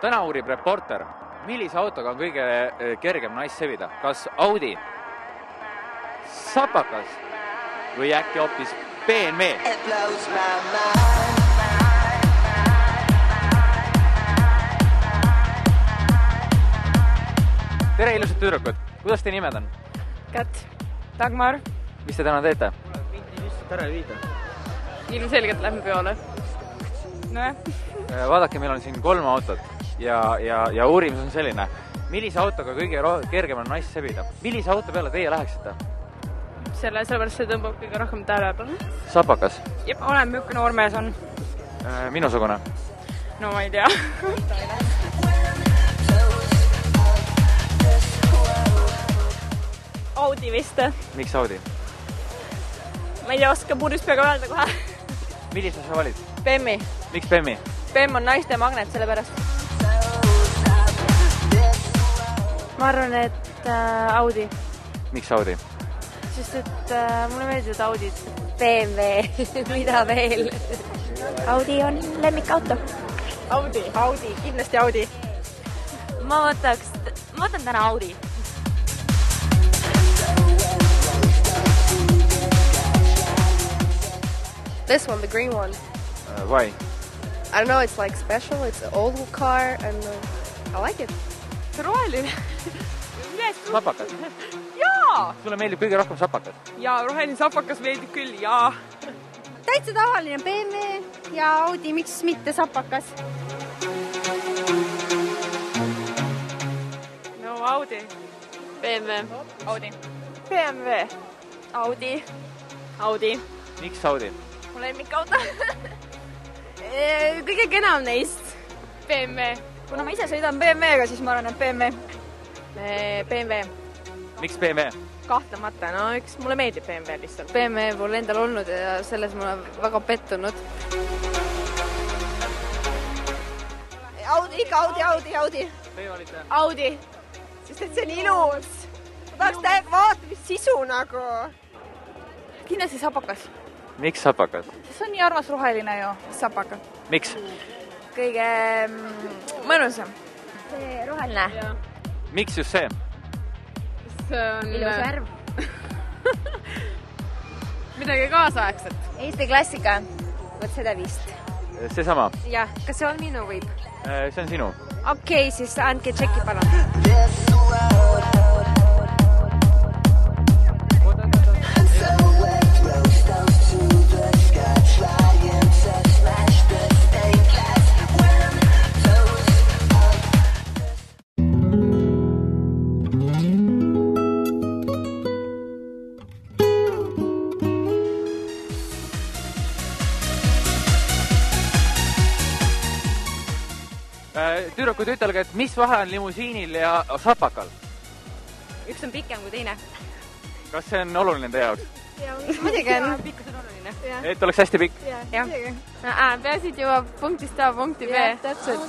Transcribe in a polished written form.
Täna uurib reporter, millise autoga on kõige kergem naist sebida? Kas Audi, sapakas või äkki hoopis BMW? Tere, ilusad tüdrukud! Kuidas te nimed on? Kat, Dagmar. Mis te täna teete? Minti lihtsalt ära viida. Ilmselgelt lähme peole. Nojah. Vaadake, meil on siin 3 autot ja uurimus on selline. Millise autoga kõige kergem on naist sebida? Millise auto peale teie läheksite? Sellepärast see tõmbab kõige rohkem tähelepanu. Sapakas? Jep, olen milline noormees on. Minusugune? No ma ei tea. Audi vist. Miks Audi? Ma ei tea, oska puudus peaga öelda kohe. Millise sa valid? BMW. Miks BMW? BMW on naiste magnet selle pärast. Ma arvan, et Audi. Miks Audi? Sest et mulle meeldivad Audid. BMW, mida veel? Audi on lemmikauto. Audi, kindlasti Audi. Ma võtan täna Audi. This one, the green one. Why? I don't know, it's like special. It's an old car and I like it. See roheline. Sapakas? Jaa! Sulle meeldib kõige rohkem sapakas? Jaa, roheline sapakas meeldib küll, jaa. Täitsa tavaline BMW ja Audi, miks mitte sapakas? No Audi. BMW. Audi. BMW. Audi. Audi. Miks Audi? Mu lemmikauto. Kõige kenam neist. BMW. Kuna ma ise sõidan BMW-ga, siis ma arvan, et BMW. Miks BMW? Kahtlemata, no üks mulle meeldib BMW lihtsalt. BMW pole endal olnud ja selles ma olen väga pettunud. Audi, ikka Audi. Teie valite? Audi, sest et see on ilus. Ma tahaks täiega vaata, mis sisu nagu. Kindlasti sapakas. Miks sapakas? See on nii armas roheline ju, sapakas. Miks? Kõige mõnusam. See roheline. Miks just see? See on Ilus värv. midagi kaasaegset. Eesti klassika. Võt seda vist. See sama? Jah, kas see on minu võib? See on sinu. Okei, siis andke tšeki palun. Tüdrukud, ütelge, et mis vahe on limusiinil ja sapakal? Üks on pikem kui teine. Kas see on oluline teie jaoks? Muidugi on. Pikkus on oluline. Et oleks hästi pikk? Jah. Peasid juba punktist A punkti B. Täpselt.